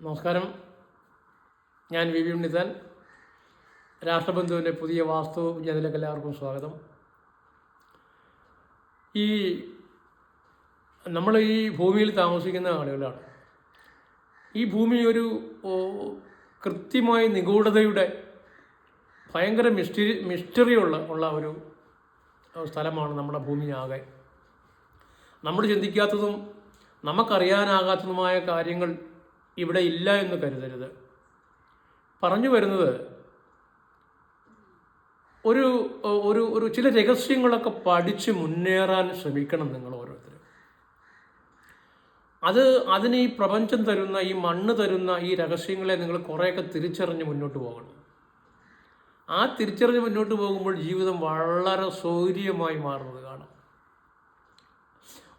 നമസ്കാരം. ഞാൻ വി ഉണ്ണിത്താൻ. രാഷ്ട്രബന്ധുവിൻ്റെ പുതിയ വാസ്തു വിജ്ഞാനത്തിലേക്ക് എല്ലാവർക്കും സ്വാഗതം. നമ്മൾ ഈ ഭൂമിയിൽ താമസിക്കുന്ന ആളുകളാണ്. ഈ ഭൂമി ഒരു കൃത്യമായ നിഗൂഢതയുടെ ഭയങ്കര മിസ്റ്ററി ഉള്ള ഒരു സ്ഥലമാണ് നമ്മുടെ ഭൂമിയാകെ. നമ്മൾ ചിന്തിക്കാത്തതും നമുക്കറിയാനാകാത്തതുമായ കാര്യങ്ങൾ ഇവിടെ ഇല്ല എന്ന് കരുതരുത്. പറഞ്ഞു വരുന്നത് ഒരു ഒരു ഒരു ചില രഹസ്യങ്ങളൊക്കെ പഠിച്ച് മുന്നേറാൻ ശ്രമിക്കണം നിങ്ങൾ ഓരോരുത്തരും. അതിന് ഈ പ്രപഞ്ചം തരുന്ന, ഈ മണ്ണ് തരുന്ന ഈ രഹസ്യങ്ങളെ നിങ്ങൾ കുറേയൊക്കെ തിരിച്ചറിഞ്ഞ് മുന്നോട്ട് പോകണം. ആ തിരിച്ചറിഞ്ഞ് മുന്നോട്ട് പോകുമ്പോൾ ജീവിതം വളരെ സൗകര്യമായി മാറുന്നത് കാണാം.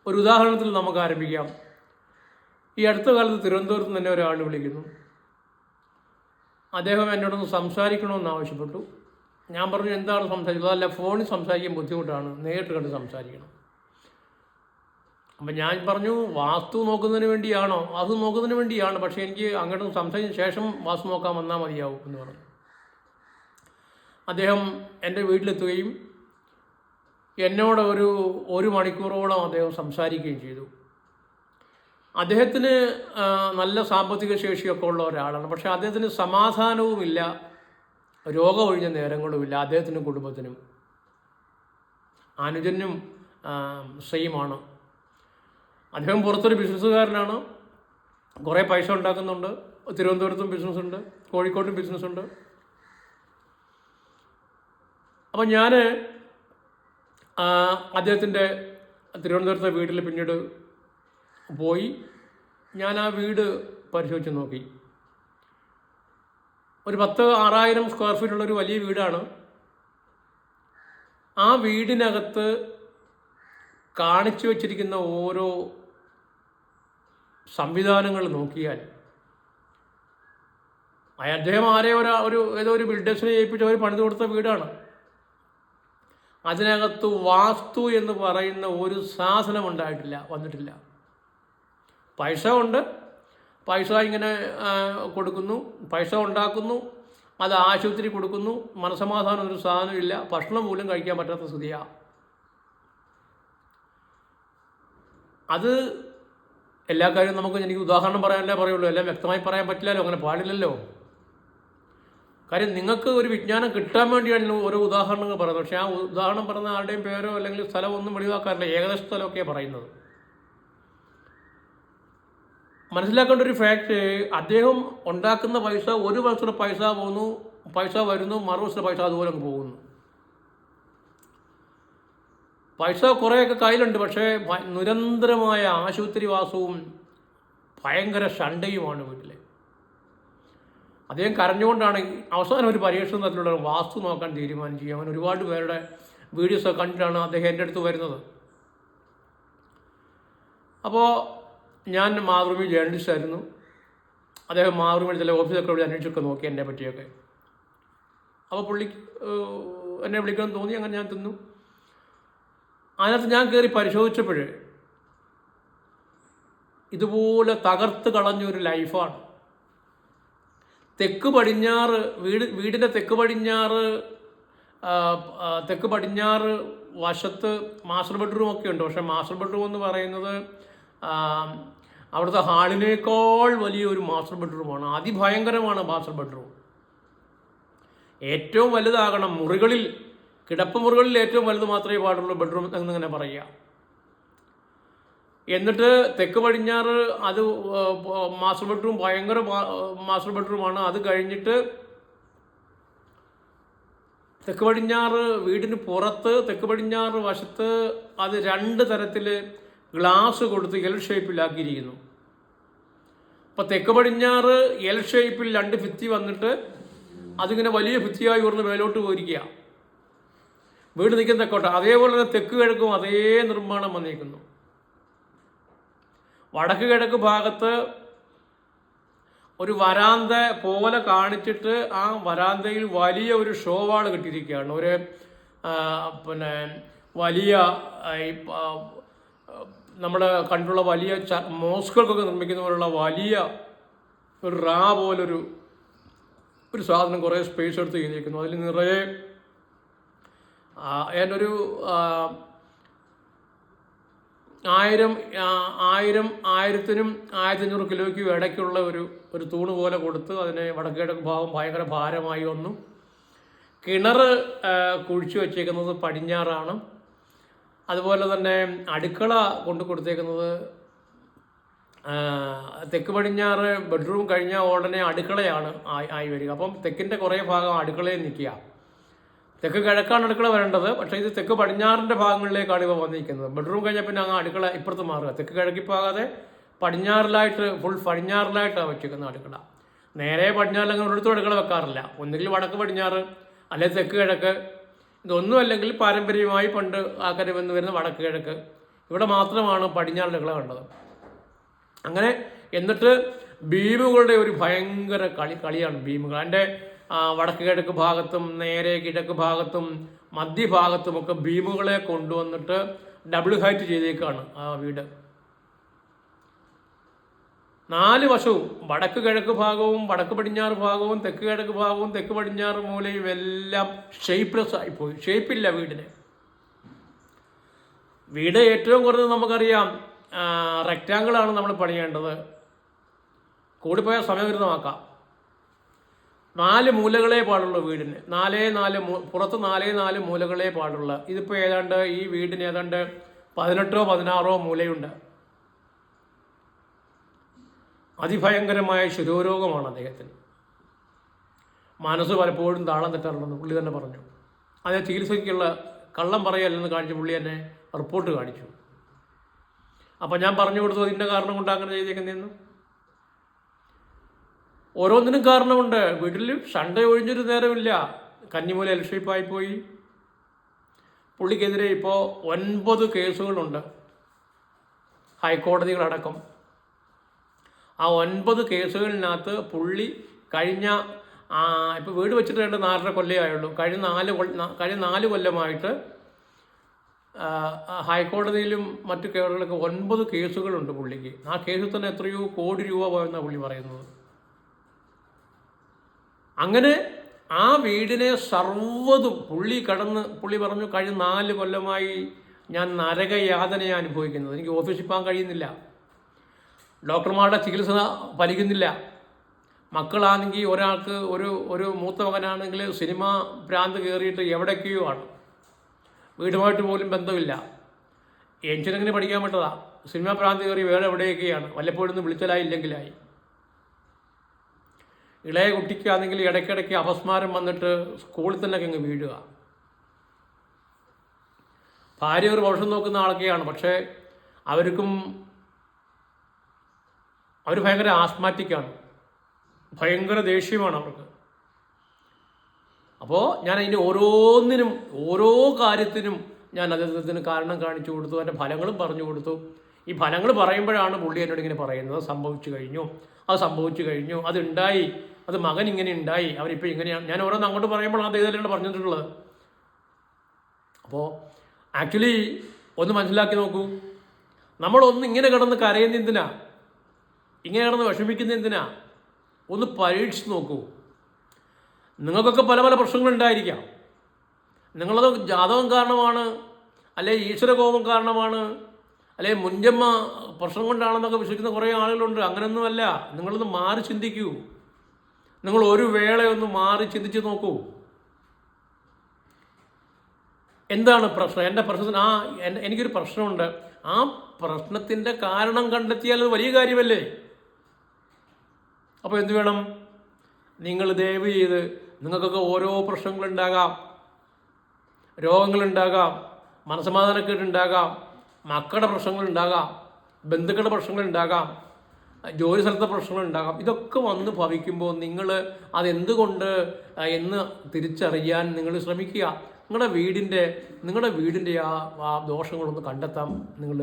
ഒരു ഉദാഹരണത്തിൽ നമുക്ക് ആരംഭിക്കാം. ഈ അടുത്ത കാലത്ത് തിരുവനന്തപുരത്ത് തന്നെ ഒരാൾ വിളിക്കുന്നു. അദ്ദേഹം എന്നോടൊന്ന് സംസാരിക്കണമെന്ന് ആവശ്യപ്പെട്ടു. ഞാൻ പറഞ്ഞു, എന്താണ് സംസാരിക്കുന്നത്? അതല്ല, ഫോണിൽ സംസാരിക്കാൻ ബുദ്ധിമുട്ടാണ്, നേരിട്ട് കണ്ട് സംസാരിക്കണം. അപ്പം ഞാൻ പറഞ്ഞു, വാസ്തു നോക്കുന്നതിന് വേണ്ടിയാണോ? അത് നോക്കുന്നതിന് വേണ്ടിയാണ്, പക്ഷേ എനിക്ക് അങ്ങോട്ട് സംസാരിച്ച ശേഷം വാസ്തു നോക്കാൻ വന്നാൽ മതിയാവും എന്ന് പറഞ്ഞു. അദ്ദേഹം എൻ്റെ വീട്ടിലെത്തുകയും എന്നോട് ഒരു മണിക്കൂറോളം അദ്ദേഹം സംസാരിക്കുകയും ചെയ്തു. അദ്ദേഹത്തിന് നല്ല സാമ്പത്തിക ശേഷിയൊക്കെ ഉള്ള ഒരാളാണ്. പക്ഷേ അദ്ദേഹത്തിന് സമാധാനവുമില്ല, രോഗമൊഴിഞ്ഞ നേരങ്ങളുമില്ല. അദ്ദേഹത്തിനും കുടുംബത്തിനും, അനുജനും സെയിമാണ്. അദ്ദേഹം പുറത്തൊരു ബിസിനസ്സുകാരനാണ്, കുറേ പൈസ ഉണ്ടാക്കുന്നുണ്ട്. തിരുവനന്തപുരത്തും ബിസിനസ്സുണ്ട്, കോഴിക്കോട്ടും ബിസിനസ്സുണ്ട്. അപ്പം ഞാൻ അദ്ദേഹത്തിൻ്റെ തിരുവനന്തപുരത്തെ വീട്ടിൽ പിന്നീട് പോയി. ഞാൻ ആ വീട് പരിശോധിച്ച് നോക്കി. ഒരു 6,000 സ്ക്വയർ ഫീറ്റുള്ളൊരു വലിയ വീടാണ്. ആ വീടിനകത്ത് കാണിച്ചു വച്ചിരിക്കുന്ന ഓരോ സംവിധാനങ്ങൾ നോക്കിയാൽ അദ്ദേഹം ഏതോ ഒരു ബിൽഡേഴ്സിനെ ഏൽപ്പിച്ച് അവർ പണിത് കൊടുത്ത വീടാണ്. അതിനകത്ത് വാസ്തു എന്ന് പറയുന്ന ഒരു സാധനം വന്നിട്ടില്ല. പൈസ ഉണ്ട്, പൈസ ഇങ്ങനെ കൊടുക്കുന്നു, പൈസ ഉണ്ടാക്കുന്നു, അത് ആശുപത്രി കൊടുക്കുന്നു, മനസമാധാനം ഒരു സാധനമില്ല, ഭക്ഷണം പോലും കഴിക്കാൻ പറ്റാത്ത സ്ഥിതിയാണ്. അത് എല്ലാ കാര്യവും എനിക്ക് ഉദാഹരണം പറയാനല്ലേ പറയുള്ളൂ, എല്ലാം വ്യക്തമായി പറയാൻ പറ്റില്ലല്ലോ, അങ്ങനെ പാടില്ലല്ലോ. കാര്യം നിങ്ങൾക്ക് ഒരു വിജ്ഞാനം കിട്ടാൻ വേണ്ടിയാണ് ഓരോ ഉദാഹരണങ്ങൾ പറയുന്നത്. പക്ഷേ ആ ഉദാഹരണം പറയുന്ന ആരുടെയും പേരോ അല്ലെങ്കിൽ സ്ഥലമോ ഒന്നും വെളിവാക്കാറില്ല, ഏകദേശ സ്ഥലമൊക്കെയാണ് പറയുന്നത്. മനസ്സിലാക്കേണ്ട ഒരു ഫാക്റ്റ്, അദ്ദേഹം ഉണ്ടാക്കുന്ന പൈസ ഒരു വർഷത്തെ പൈസ വരുന്നു, മറുവർഷത്തെ പൈസ അതുപോലെ അങ്ങ് പോകുന്നു. പൈസ കുറേയൊക്കെ കയ്യിലുണ്ട്, പക്ഷേ നിരന്തരമായ ആശുപത്രിവാസവും ഭയങ്കര ശണ്ടയുമാണ് വീട്ടിൽ. അദ്ദേഹം കരഞ്ഞുകൊണ്ടാണ് അവസാനം ഒരു പരീക്ഷണ തരത്തിലുള്ള വാസ്തു നോക്കാൻ തീരുമാനിച്ചു. അവൻ ഒരുപാട് പേരുടെ വീഡിയോസൊക്കെ കണ്ടിട്ടാണ് അദ്ദേഹം എൻ്റെ അടുത്ത് വരുന്നത്. അപ്പോൾ ഞാൻ മാതൃഭൂമി ജേർണലിസ്റ്റ് ആയിരുന്നു. അദ്ദേഹം മാതൃഭൂമിയുടെ ചില ഓഫീസൊക്കെ ഇവിടെ അന്വേഷിച്ചൊക്കെ നോക്കി എന്നെ പറ്റിയൊക്കെ. അപ്പോൾ പുള്ളിക്ക് എന്നെ വിളിക്കണം തോന്നി. അങ്ങനെ ഞാൻ തിന്നു. അതിനകത്ത് ഞാൻ കയറി പരിശോധിച്ചപ്പോൾ ഇതുപോലെ തകർത്ത് കളഞ്ഞൊരു ലൈഫാണ്. വീടിൻ്റെ തെക്ക് പടിഞ്ഞാറ് വശത്ത് മാസ്റ്റർ ബെഡ്റൂമൊക്കെ ഉണ്ട്. പക്ഷേ മാസ്റ്റർ ബെഡ്റൂം എന്ന് പറയുന്നത് അവിടുത്തെ ഹാളിനേക്കാൾ വലിയൊരു മാസ്റ്റർ ബെഡ്റൂമാണ്. അതിഭയങ്കരമാണ് മാസ്റ്റർ ബെഡ്റൂം. ഏറ്റവും വലുതാകണം, കിടപ്പ് മുറികളിൽ ഏറ്റവും വലുത് മാത്രമേ പാടുള്ളൂ ബെഡ്റൂം എന്നിങ്ങനെ പറയുക. എന്നിട്ട് തെക്ക് പടിഞ്ഞാറ് അത് മാസ്റ്റർ ബെഡ്റൂം ഭയങ്കര മാസ്റ്റർ ബെഡ്റൂമാണ്. അത് കഴിഞ്ഞിട്ട് തെക്ക് പടിഞ്ഞാറ് വീടിന് പുറത്ത് തെക്ക് പടിഞ്ഞാറ് വശത്ത് അത് 2 തരത്തിൽ ഗ്ലാസ് കൊടുത്ത് എൽ ഷേപ്പിലാക്കിയിരിക്കുന്നു. അപ്പോൾ തെക്ക് പടിഞ്ഞാറ് എൽ ഷേപ്പിൽ 2 ഭിത്തി വന്നിട്ട് അതിങ്ങനെ വലിയ ഭിത്തിയായി ഉയർന്ന് മേലോട്ട് പോയിരിക്കുക. വീട് നിൽക്കുന്ന തെക്കോട്ട. അതേപോലെ തന്നെ തെക്ക് കിഴക്കും അതേ നിർമ്മാണം വന്നിരിക്കുന്നു. വടക്ക് കിഴക്ക് ഭാഗത്ത് ഒരു വരാന്ത പോലെ കാണിച്ചിട്ട് ആ വരാന്തയിൽ വലിയ ഒരു ഷോവാൾ കെട്ടിയിരിക്കുകയാണ്. വലിയ നമ്മൾ കണ്ടുള്ള വലിയ മോസ്കുകൾക്കൊക്കെ നിർമ്മിക്കുന്ന പോലുള്ള വലിയ ഒരു റാ പോലൊരു സാധനം കുറേ സ്പേസ് എടുത്ത് ചെയ്തിരിക്കുന്നു. അതിൽ നിറയെ അതിനൊരു 1000-1500 കിലോയ്ക്ക് ഇടയ്ക്കുള്ള ഒരു തൂണ് പോലെ കൊടുത്ത് അതിനെ വടക്കിഴക്ക് ഭാഗം ഭയങ്കര ഭാരമായി വന്നു. കിണർ കുഴിച്ചു വച്ചേക്കുന്നത് പടിഞ്ഞാറാണ്. അതുപോലെ തന്നെ അടുക്കള കൊണ്ട് കൊടുത്തേക്കുന്നത് തെക്ക് പടിഞ്ഞാറ്. ബെഡ്റൂം കഴിഞ്ഞാൽ ഉടനെ അടുക്കളയാണ് ആയി വരിക. അപ്പം തെക്കിൻ്റെ കുറേ ഭാഗം അടുക്കളയിൽ നിൽക്കുക. തെക്ക് കിഴക്കാണ് അടുക്കള വരേണ്ടത്, പക്ഷേ ഇത് തെക്ക് പടിഞ്ഞാറിൻ്റെ ഭാഗങ്ങളിലേക്കാണ് ഇവ വന്നിരിക്കുന്നത്. ബെഡ്റൂം കഴിഞ്ഞാൽ പിന്നെ അങ്ങ് അടുക്കള ഇപ്പുറത്ത് മാറുക. തെക്ക് കിഴക്കി പോകാതെ പടിഞ്ഞാറിലായിട്ട് പടിഞ്ഞാറിലായിട്ടാണ് വെച്ചിരിക്കുന്നത് അടുക്കള. നേരെ പടിഞ്ഞാറിൽ അങ്ങനെ ഒരിടത്തും അടുക്കള വെക്കാറില്ല. ഒന്നുകിൽ വടക്ക് പടിഞ്ഞാറ് അല്ലെങ്കിൽ തെക്ക് കിഴക്ക്. ഇതൊന്നും അല്ലെങ്കിൽ പാരമ്പര്യമായി പണ്ട് ആൾക്കാർ വന്ന് വരുന്ന വടക്ക് കിഴക്ക്. ഇവിടെ മാത്രമാണ് പടിഞ്ഞാറ് അടുക്കള കണ്ടത്. അങ്ങനെ എന്നിട്ട് ബീമുകളുടെ ഒരു ഭയങ്കര കളിയാണ് ബീമുകൾ. അതിൻ്റെ വടക്ക് കിഴക്ക് ഭാഗത്തും നേരെ കിഴക്ക് ഭാഗത്തും മധ്യഭാഗത്തുമൊക്കെ ബീമുകളെ കൊണ്ടുവന്നിട്ട് ഡബിൾ ഹൈറ്റ് ചെയ്തേക്കാണ് ആ വീട്. 4 വശവും വടക്ക് കിഴക്ക് ഭാഗവും വടക്ക് പടിഞ്ഞാറ് ഭാഗവും തെക്ക് കിഴക്ക് ഭാഗവും തെക്ക് പടിഞ്ഞാറ് മൂലയും എല്ലാം ഷേപ്പ്ലെസ് ആയിപ്പോയി. ഷേപ്പില്ല വീടിന്. വീട് ഏറ്റവും കുറഞ്ഞത് നമുക്കറിയാം റെക്റ്റാങ്കിളാണ് നമ്മൾ പണിയേണ്ടത്. കൂടിപ്പോയ സമയവിരുദ്ധമാക്കാം. 4 മൂലകളെ പാടുള്ളൂ വീടിന്. 4 പുറത്ത് 4 മൂലകളെ പാടുള്ള. ഇതിപ്പോൾ ഏതാണ്ട് ഈ വീടിന് ഏതാണ്ട് 18-16 മൂലയുണ്ട്. അതിഭയങ്കരമായ ശിരോരോഗമാണ് അദ്ദേഹത്തിന്. മനസ്സ് പലപ്പോഴും താളം തെറ്റാറുണ്ടെന്ന് പുള്ളി തന്നെ പറഞ്ഞു. അതേ ചികിത്സയ്ക്കുള്ള കള്ളം പറയല്ലെന്ന് കാണിച്ച് പുള്ളി തന്നെ റിപ്പോർട്ട് കാണിച്ചു. അപ്പം ഞാൻ പറഞ്ഞു കൊടുത്തു അതിൻ്റെ കാരണം കൊണ്ട് അങ്ങനെ ചെയ്തേക്കുന്നതെന്ന്. ഓരോന്നിനും കാരണമുണ്ട്. വീട്ടിൽ സൺഡേ ഒഴിഞ്ഞൊരു നേരമില്ല. കന്നിമൂല എൽഷേപ്പായിപ്പോയി. പുള്ളിക്കെതിരെ ഇപ്പോൾ 9 കേസുകളുണ്ട്, ഹൈക്കോടതികളടക്കം. ആ 9 കേസുകളിനകത്ത് പുള്ളി കഴിഞ്ഞ ഇപ്പോൾ വീട് വെച്ചിട്ട് 4.5 കൊല്ലമായുള്ളൂ. കഴിഞ്ഞ 4 കൊല്ലമായിട്ട് ഹൈക്കോടതിയിലും മറ്റു കേസുകളിലൊക്കെ 9 കേസുകളുണ്ട് പുള്ളിക്ക്. ആ കേസിൽ തന്നെ എത്രയോ കോടി രൂപ പോയെന്നാണ് പുള്ളി പറയുന്നത്. അങ്ങനെ ആ വീടിനെ സർവ്വതും പുള്ളി പറഞ്ഞു കഴിഞ്ഞ 4 കൊല്ലമായി ഞാൻ നരകയാതനയെ അനുഭവിക്കുന്നത്. എനിക്ക് ഓഫീസിൽ പോകാൻ കഴിയുന്നില്ല. ഡോക്ടർമാരുടെ ചികിത്സ ഫലിക്കുന്നില്ല. മക്കളാണെങ്കിൽ ഒരാൾക്ക് ഒരു മൂത്ത മകനാണെങ്കിൽ സിനിമ ഭ്രാന്ത് കയറിയിട്ട് എവിടേക്കോ ആണ്. വീടുമായിട്ട് പോലും ബന്ധമില്ല. എഞ്ചിനീയറിംഗിന് പഠിക്കാൻ പറ്റതാ. സിനിമ ഭ്രാന്ത് കയറി വേറെ എവിടെയൊക്കെയാണ്. വല്ലപ്പോഴൊന്നും വിളിച്ചാലായി ഇല്ലെങ്കിലായി. ഇളയ കുട്ടിക്കാണെങ്കിൽ ഇടയ്ക്കിടയ്ക്ക് അപസ്മാരം വന്നിട്ട് സ്കൂളിൽ തന്നെ അങ്ങ് വീഴുക. ഭാര്യ ഒരു വർഷം നോക്കുന്ന ആളൊക്കെയാണ്. പക്ഷേ അവർ ഭയങ്കര ആസ്മാറ്റിക്കാണ്. ഭയങ്കര ദേഷ്യമാണ് അവർക്ക്. അപ്പോൾ ഞാൻ അതിൻ്റെ ഓരോ കാര്യത്തിനും ഞാൻ അദ്ദേഹത്തിന് കാരണം കാണിച്ചു കൊടുത്തു. അതിൻ്റെ ഫലങ്ങളും പറഞ്ഞു കൊടുത്തു. ഈ ഫലങ്ങൾ പറയുമ്പോഴാണ് പുള്ളി എന്നോട് ഇങ്ങനെ പറയുന്നത്, സംഭവിച്ചു കഴിഞ്ഞു, അതുണ്ടായി, അത് മകൻ ഇങ്ങനെ ഉണ്ടായി, അവരിപ്പോൾ ഇങ്ങനെയാണ്. ഞാൻ ഓരോന്ന് അങ്ങോട്ട് പറയുമ്പോഴാണ് അദ്ദേഹത്തിലാണ് പറഞ്ഞിട്ടുള്ളത്. അപ്പോൾ ആക്ച്വലി ഒന്ന് മനസ്സിലാക്കി നോക്കൂ. നമ്മളൊന്ന് ഇങ്ങനെ കിടന്ന് കരയുന്ന എന്തിനാ, ഇങ്ങനെ കിടന്ന് വിഷമിക്കുന്ന എന്തിനാ? ഒന്ന് പരീക്ഷിച്ച് നോക്കൂ. നിങ്ങൾക്കൊക്കെ പല പല പ്രശ്നങ്ങളുണ്ടായിരിക്കാം. നിങ്ങളത് ജാതകം കാരണമാണ്, അല്ലെ ഈശ്വരകോപം കാരണമാണ്, അല്ലെ മുൻജന്മ പ്രശ്നം കൊണ്ടാണെന്നൊക്കെ വിശ്വസിക്കുന്ന കുറേ ആളുകളുണ്ട്. അങ്ങനെയൊന്നുമല്ല. നിങ്ങളൊന്ന് മാറി ചിന്തിക്കൂ. നിങ്ങൾ ഒരു വേളയൊന്ന് മാറി ചിന്തിച്ച് നോക്കൂ. എന്താണ് പ്രശ്നം? എൻ്റെ പ്രശ്നത്തിന് എനിക്കൊരു പ്രശ്നമുണ്ട്. ആ പ്രശ്നത്തിൻ്റെ കാരണം കണ്ടെത്തിയാൽ അത് വലിയ കാര്യമല്ലേ? അപ്പോൾ എന്ത് വേണം? നിങ്ങൾ ദയവ് ചെയ്ത്, നിങ്ങൾക്കൊക്കെ ഓരോ പ്രശ്നങ്ങളുണ്ടാകാം, രോഗങ്ങളുണ്ടാകാം, മനസ്സമാധാനക്കേടുണ്ടാകാം, മക്കളുടെ പ്രശ്നങ്ങളുണ്ടാകാം, ബന്ധുക്കളുടെ പ്രശ്നങ്ങളുണ്ടാകാം, ജോലി സ്ഥലത്തെ പ്രശ്നങ്ങളുണ്ടാകാം. ഇതൊക്കെ വന്ന് ഭവിക്കുമ്പോൾ നിങ്ങൾ അതെന്തുകൊണ്ട് എന്ന് തിരിച്ചറിയാൻ നിങ്ങൾ ശ്രമിക്കുക. നിങ്ങളുടെ വീടിൻ്റെ ആ ദോഷങ്ങളൊന്ന് കണ്ടെത്താൻ നിങ്ങൾ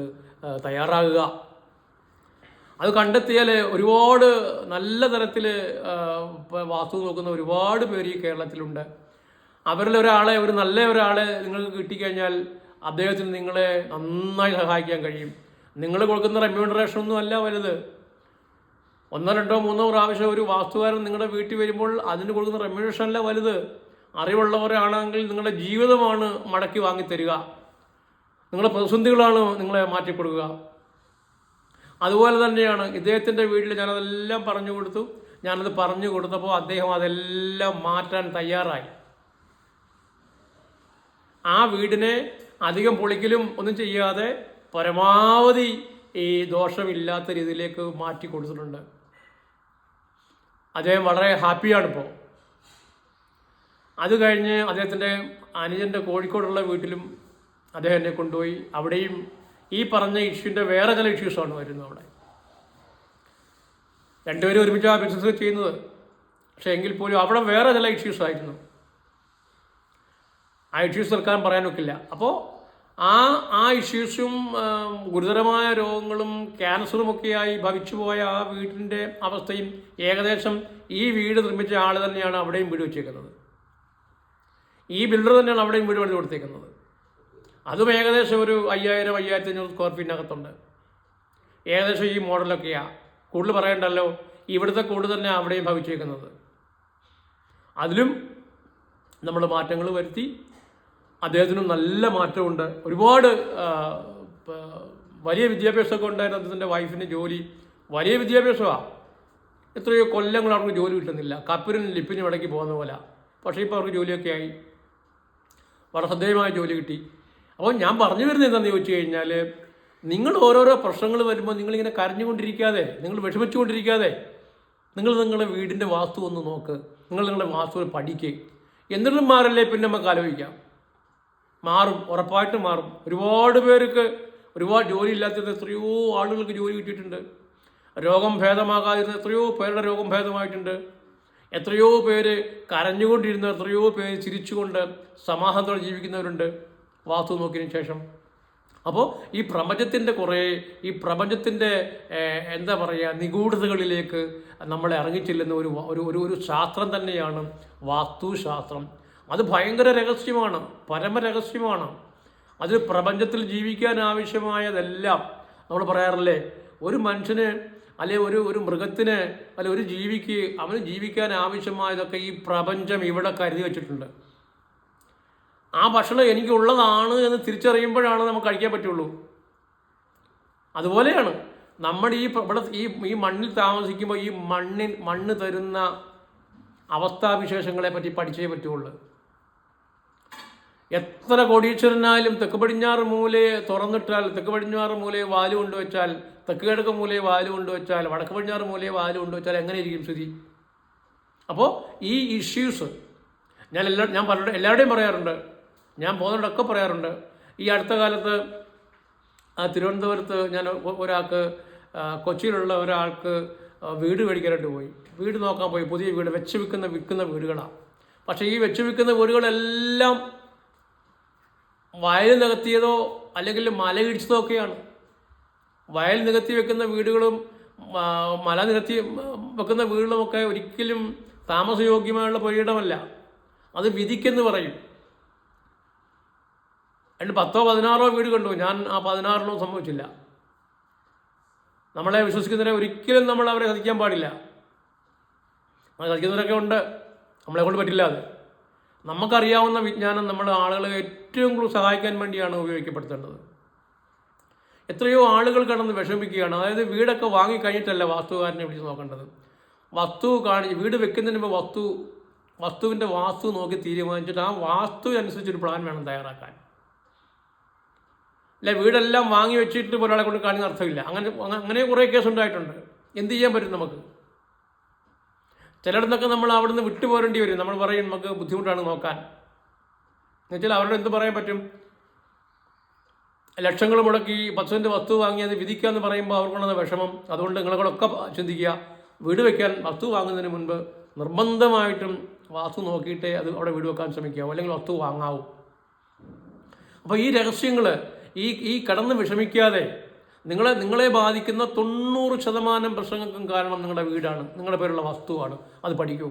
തയ്യാറാകുക. അത് കണ്ടെത്തിയാൽ ഒരുപാട് നല്ല തരത്തിൽ വാസ്തു നോക്കുന്ന ഒരുപാട് പേര് ഈ കേരളത്തിലുണ്ട്. അവരിലൊരാളെ, നല്ല ഒരാളെ നിങ്ങൾക്ക് കിട്ടിക്കഴിഞ്ഞാൽ അദ്ദേഹത്തിന് നിങ്ങളെ നന്നായി സഹായിക്കാൻ കഴിയും. നിങ്ങൾ കൊടുക്കുന്ന റെമ്യൂണറേഷൻ ഒന്നും അല്ല വലുത്. 1, 2, 3 പ്രാവശ്യം ഒരു വാസ്തുകാരൻ നിങ്ങളുടെ വീട്ടിൽ വരുമ്പോൾ അതിന് കൊടുക്കുന്ന റെമ്യൂണറേഷനല്ല വലുത്. അറിവുള്ളവരാണെങ്കിൽ നിങ്ങളുടെ ജീവിതമാണ് മടക്കി വാങ്ങിത്തരിക, നിങ്ങളുടെ പ്രതിസന്ധികളാണ് നിങ്ങളെ മാറ്റിക്കൊടുക്കുക. അതുപോലെ തന്നെയാണ് ഇദ്ദേഹത്തിൻ്റെ വീട്ടിൽ ഞാനതെല്ലാം പറഞ്ഞു കൊടുത്തു. ഞാനത് പറഞ്ഞു കൊടുത്തപ്പോൾ അദ്ദേഹം അതെല്ലാം മാറ്റാൻ തയ്യാറായി. ആ വീടിനെ അധികം പൊളിക്കലും ഒന്നും ചെയ്യാതെ പരമാവധി ഈ ദോഷമില്ലാത്ത രീതിയിലേക്ക് മാറ്റി കൊടുത്തിട്ടുണ്ട്. അദ്ദേഹം വളരെ ഹാപ്പിയാണിപ്പോൾ. അത് കഴിഞ്ഞ് അദ്ദേഹത്തിൻ്റെ അനുജൻ്റെ കോഴിക്കോടുള്ള വീട്ടിലും അദ്ദേഹം എന്നെ കൊണ്ടുപോയി. അവിടെയും ഈ പറഞ്ഞ ഇഷ്യൂൻ്റെ വേറെ ചില ഇഷ്യൂസാണ് വരുന്നത്. അവിടെ രണ്ടുപേരും ഒരുമിച്ച് ആ ബിസിനസ് ചെയ്യുന്നത്. പക്ഷേ എങ്കിൽ പോലും അവിടെ വേറെ ചില ഇഷ്യൂസായിരുന്നു. ആ ഇഷ്യൂസ് തീർക്കാൻ പറയാൻ ഒക്കില്ല. അപ്പോൾ ആ ഇഷ്യൂസും ഗുരുതരമായ രോഗങ്ങളും ക്യാൻസറുമൊക്കെയായി ഭവിച്ചു പോയ ആ വീടിൻ്റെ അവസ്ഥയും ഏകദേശം ഈ വീട് നിർമ്മിച്ച ആൾ തന്നെയാണ് അവിടെയും വീട് വെച്ചേക്കുന്നത്. ഈ ബിൽഡർ തന്നെയാണ് അവിടെയും വീട് പണിത് കൊടുത്തേക്കുന്നത്. അതും ഏകദേശം ഒരു 5000, 5500 സ്ക്വയർ ഫീറ്റിനകത്തുണ്ട്. ഏകദേശം ഈ മോഡലൊക്കെയാണ്. കൂടുതൽ പറയണ്ടല്ലോ, ഇവിടുത്തെ കൂടുതൽ തന്നെ അവിടെയും ഭവിച്ചേക്കുന്നത്. അതിലും നമ്മൾ മാറ്റങ്ങൾ വരുത്തി. അദ്ദേഹത്തിനും നല്ല മാറ്റമുണ്ട്. ഒരുപാട് വലിയ വിദ്യാഭ്യാസമൊക്കെ ഉണ്ടായിരുന്നു അദ്ദേഹത്തിൻ്റെ വൈഫിന്. ജോലി വലിയ വിദ്യാഭ്യാസമാണ്. എത്രയോ കൊല്ലങ്ങൾ അവർക്ക് ജോലി കിട്ടുന്നില്ല. കപ്പിനും ലിപ്പിനും ഇടയ്ക്ക് പോകുന്ന പോലെ. പക്ഷേ ഇപ്പോൾ അവർക്ക് ജോലിയൊക്കെ ആയി, വളരെ ശ്രദ്ധേയമായ ജോലി കിട്ടി. അപ്പോൾ ഞാൻ പറഞ്ഞു വരുന്നത് എന്താണെന്ന് ചോദിച്ചു കഴിഞ്ഞാൽ, നിങ്ങൾ ഓരോരോ പ്രശ്നങ്ങൾ വരുമ്പോൾ നിങ്ങളിങ്ങനെ കരഞ്ഞുകൊണ്ടിരിക്കാതെ, നിങ്ങൾ വിഷമിച്ചുകൊണ്ടിരിക്കാതെ, നിങ്ങളുടെ വീടിൻ്റെ വാസ്തു ഒന്ന് നോക്ക്, നിങ്ങളുടെ വാസ്തു പഠിക്കുക. എന്നിട്ടും മാറല്ലേ പിന്നെ നമുക്ക് ആലോചിക്കാം. മാറും, ഉറപ്പായിട്ടും മാറും. ഒരുപാട് പേർക്ക് ഒരുപാട് ജോലി ഇല്ലാത്തത് എത്രയോ ആളുകൾക്ക് ജോലി കിട്ടിയിട്ടുണ്ട്. രോഗം ഭേദമാകാതിരുന്ന എത്രയോ പേരുടെ രോഗം ഭേദമായിട്ടുണ്ട്. എത്രയോ പേര് കരഞ്ഞുകൊണ്ടിരുന്ന എത്രയോ പേര് ചിരിച്ചുകൊണ്ട് സമാധാനത്തോടെ ജീവിക്കുന്നവരുണ്ട് വാസ്തു നോക്കിയതിന് ശേഷം. അപ്പോൾ ഈ പ്രപഞ്ചത്തിൻ്റെ എന്താ പറയുക, നിഗൂഢതകളിലേക്ക് നമ്മളെ ഇറങ്ങിച്ചെല്ലുന്ന ഒരു ശാസ്ത്രം തന്നെയാണ് വാസ്തുശാസ്ത്രം. അത് ഭയങ്കര രഹസ്യമാണ്, പരമരഹസ്യമാണ്. അത് പ്രപഞ്ചത്തിൽ ജീവിക്കാൻ ആവശ്യമായതെല്ലാം നമ്മൾ പറയാറില്ലേ, ഒരു മനുഷ്യന് അല്ലെ ഒരു മൃഗത്തിന് അല്ലെ ഒരു ജീവിക്ക് അവന് ജീവിക്കാൻ ആവശ്യമായതൊക്കെ ഈ പ്രപഞ്ചം ഇവിടെ കരുതി വെച്ചിട്ടുണ്ട്. ആ ഭക്ഷണം എനിക്കുള്ളതാണ് എന്ന് തിരിച്ചറിയുമ്പോഴാണ് നമുക്ക് കഴിക്കാൻ പറ്റുള്ളൂ. അതുപോലെയാണ് നമ്മുടെ ഈ മണ്ണിൽ താമസിക്കുമ്പോൾ ഈ മണ്ണ് തരുന്ന അവസ്ഥാവിശേഷങ്ങളെ പറ്റി പഠിച്ചേ പറ്റുള്ളൂ. എത്ര കോടീശ്വരനായാലും തെക്ക് പടിഞ്ഞാറ് മൂലയെ തുറന്നിട്ടാൽ, തെക്ക് പടിഞ്ഞാറ് മൂലയെ വാല് കൊണ്ടുവച്ചാൽ, തെക്ക് കിഴക്ക് മൂലയെ വാല് കൊണ്ടുവച്ചാൽ, വടക്ക് പടിഞ്ഞാറ് മൂലയെ വാല് കൊണ്ടുവച്ചാൽ എങ്ങനെയിരിക്കും സ്ഥിതി? അപ്പോൾ ഈ ഇഷ്യൂസ് ഞാൻ എല്ലാവരുടെയും പറയാറുണ്ട്, ഞാൻ പോകുന്നവരോടൊക്കെ പറയാറുണ്ട്. ഈ അടുത്ത കാലത്ത് തിരുവനന്തപുരത്ത് ഞാൻ ഒരാൾക്ക്, കൊച്ചിയിലുള്ള ഒരാൾക്ക് വീട് മേടിക്കാനായിട്ട് പോയി. വീട് നോക്കാൻ പോയി. പുതിയ വീട് വിൽക്കുന്ന വീടുകളാണ്. പക്ഷേ ഈ വിൽക്കുന്ന വീടുകളെല്ലാം വയൽ നികത്തിയതോ അല്ലെങ്കിൽ മലയിടിച്ചതോ ഒക്കെയാണ്. വയൽ നികത്തി വെക്കുന്ന വീടുകളും മല നികത്തി വെക്കുന്ന വീടുകളുമൊക്കെ ഒരിക്കലും താമസയോഗ്യമായുള്ള പുരയിടമല്ല. അത് വിധിക്കെന്ന് പറയും. 10 16 വീട് കണ്ടു. ഞാൻ ആ 16 സംഭവിച്ചില്ല. നമ്മളെ വിശ്വസിക്കുന്നവരെ ഒരിക്കലും നമ്മൾ അവരെ കത്തിക്കാൻ പാടില്ല. കത്തിക്കുന്നവരൊക്കെ ഉണ്ട്, നമ്മളെ കൊണ്ട് പറ്റില്ല. അത് നമുക്കറിയാവുന്ന വിജ്ഞാനം നമ്മൾ ആളുകളെ ഏറ്റവും കൂടുതൽ സഹായിക്കാൻ വേണ്ടിയാണ് ഉപയോഗിക്കപ്പെടുത്തേണ്ടത്. എത്രയോ ആളുകൾ കടന്ന് വിഷമിക്കുകയാണ്. അതായത് വീടൊക്കെ വാങ്ങിക്കഴിഞ്ഞിട്ടല്ല വാസ്തുകാരനെ വിളിച്ച് നോക്കേണ്ടത്. വീട് വെക്കുന്നതിന് മുമ്പ് വസ്തുവിൻ്റെ വാസ്തു നോക്കി തീരുമാനിച്ചിട്ട് ആ വാസ്തു അനുസരിച്ചൊരു പ്ലാൻ വേണം തയ്യാറാക്കാൻ. അല്ലെ വീടെല്ലാം വാങ്ങി വെച്ചിട്ട് ഒരാളെ കൊണ്ട് കാണുന്ന അർത്ഥമില്ല. അങ്ങനെ കുറേ കേസ് ഉണ്ടായിട്ടുണ്ട്. എന്ത് ചെയ്യാൻ പറ്റും നമുക്ക്? ചിലയിടത്തൊക്കെ നമ്മൾ അവിടെ നിന്ന് വിട്ടുപോരേണ്ടി വരും. നമ്മൾ പറയും നമുക്ക് ബുദ്ധിമുട്ടാണ് നോക്കാൻ. എന്നുവെച്ചാൽ അവരോട് എന്ത് പറയാൻ പറ്റും? ലക്ഷങ്ങൾ മുടക്കി 10 സെൻറ്റ് വസ്തു വാങ്ങി അത് വിധിക്കാമെന്ന് പറയുമ്പോൾ അവർക്കുള്ള വിഷമം. അതുകൊണ്ട് നിങ്ങളൊക്കെ ചിന്തിക്കുക, വീട് വയ്ക്കാൻ വസ്തു വാങ്ങുന്നതിന് മുൻപ് നിർബന്ധമായിട്ടും വാസ്തു നോക്കിയിട്ടേ അത് അവിടെ വീട് വെക്കാൻ ശ്രമിക്കാവൂ, അല്ലെങ്കിൽ വസ്തു വാങ്ങാവൂ. അപ്പോൾ ഈ രഹസ്യങ്ങൾ ഈ കടന്ന് വിഷമിക്കാതെ നിങ്ങളെ ബാധിക്കുന്ന 90% പ്രശ്നങ്ങൾക്കും കാരണം നിങ്ങളുടെ വീടാണ്, നിങ്ങളുടെ പേരുള്ള വസ്തുവാണ്. അത് പഠിക്കൂ.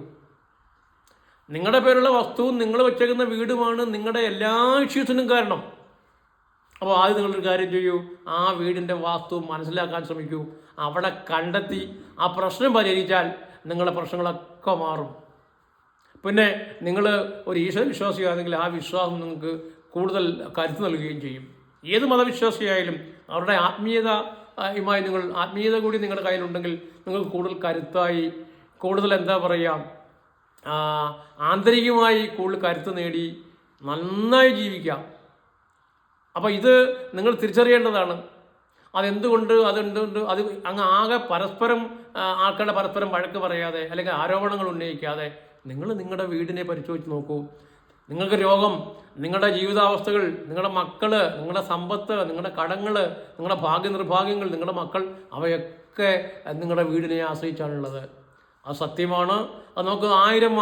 നിങ്ങളുടെ പേരുള്ള വസ്തുവും നിങ്ങൾ വെച്ചേക്കുന്ന വീടുമാണ് നിങ്ങളുടെ എല്ലാ ഇഷ്യൂസിനും കാരണം. അപ്പോൾ ആദ്യം നിങ്ങളൊരു കാര്യം ചെയ്യൂ, ആ വീടിൻ്റെ വാസ്തു മനസ്സിലാക്കാൻ ശ്രമിക്കൂ. അവിടെ കണ്ടെത്തി ആ പ്രശ്നം പരിഹരിച്ചാൽ നിങ്ങളുടെ പ്രശ്നങ്ങളൊക്കെ മാറും. പിന്നെ നിങ്ങൾ ഒരു ഈശ്വര വിശ്വാസിയാണെങ്കിൽ ആ വിശ്വാസം നിങ്ങൾക്ക് കൂടുതൽ കരുത്ത് നൽകുകയും ചെയ്യും. ഏത് മതവിശ്വാസിയായാലും അവരുടെ ആത്മീയതയുമായി ആത്മീയത കൂടി നിങ്ങളുടെ കയ്യിലുണ്ടെങ്കിൽ നിങ്ങൾക്ക് കൂടുതൽ കരുത്തായി, കൂടുതൽ എന്താ പറയുക, ആന്തരികമായി കൂടുതൽ കരുത്ത് നേടി നന്നായി ജീവിക്കാം. അപ്പോൾ ഇത് നിങ്ങൾ തിരിച്ചറിയേണ്ടതാണ്. അതെന്തുകൊണ്ട് അത് അങ്ങ് ആകെ പരസ്പരം ആൾക്കാരുടെ പരസ്പരം വഴക്ക് പറയാതെ അല്ലെങ്കിൽ ആരോപണങ്ങൾ ഉന്നയിക്കാതെ നിങ്ങൾ നിങ്ങളുടെ വീടിനെ പരിശോധിച്ച് നോക്കൂ. നിങ്ങൾക്ക് രോഗം, നിങ്ങളുടെ ജീവിതാവസ്ഥകൾ, നിങ്ങളുടെ മക്കൾ, നിങ്ങളുടെ സമ്പത്ത്, നിങ്ങളുടെ കടങ്ങൾ, നിങ്ങളുടെ ഭാഗ്യനിർഭാഗ്യങ്ങൾ, നിങ്ങളുടെ മക്കൾ, അവയൊക്കെ നിങ്ങളുടെ വീടിനെ ആശ്രയിച്ചാണുള്ളത്. അത് സത്യമാണ്. അത് നമുക്ക് ആയിരം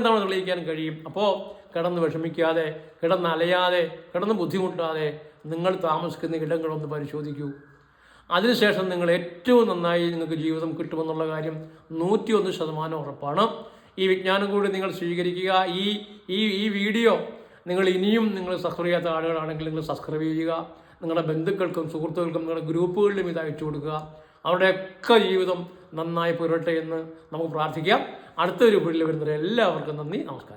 തവണ തെളിയിക്കാൻ കഴിയും. അപ്പോൾ കിടന്ന് വിഷമിക്കാതെ, കിടന്ന് അലയാതെ, കിടന്ന് ബുദ്ധിമുട്ടാതെ നിങ്ങൾ താമസിക്കുന്ന ഇടങ്ങളൊന്ന് പരിശോധിക്കൂ. അതിനുശേഷം നിങ്ങൾ ഏറ്റവും നന്നായി നിങ്ങൾക്ക് ജീവിതം കിട്ടുമെന്നുള്ള കാര്യം 101% ഉറപ്പാണ്. ഈ വിജ്ഞാനം കൂടി നിങ്ങൾ സ്വീകരിക്കുക. ഈ വീഡിയോ നിങ്ങൾ ഇനിയും സബ്സ്ക്രൈബ് ചെയ്യാത്ത ആളുകളാണെങ്കിൽ നിങ്ങൾ സബ്സ്ക്രൈബ് ചെയ്യുക. നിങ്ങളുടെ ബന്ധുക്കൾക്കും സുഹൃത്തുക്കൾക്കും നിങ്ങളുടെ ഗ്രൂപ്പുകളിലും ഇത് അയച്ചു കൊടുക്കുക. അവരുടെയൊക്കെ ജീവിതം നന്നായി പുരട്ടെ എന്ന് നമുക്ക് പ്രാർത്ഥിക്കാം. അടുത്തൊരു വീഡിയോയിൽ വരുന്നവരെ എല്ലാവർക്കും നന്ദി, നമസ്കാരം.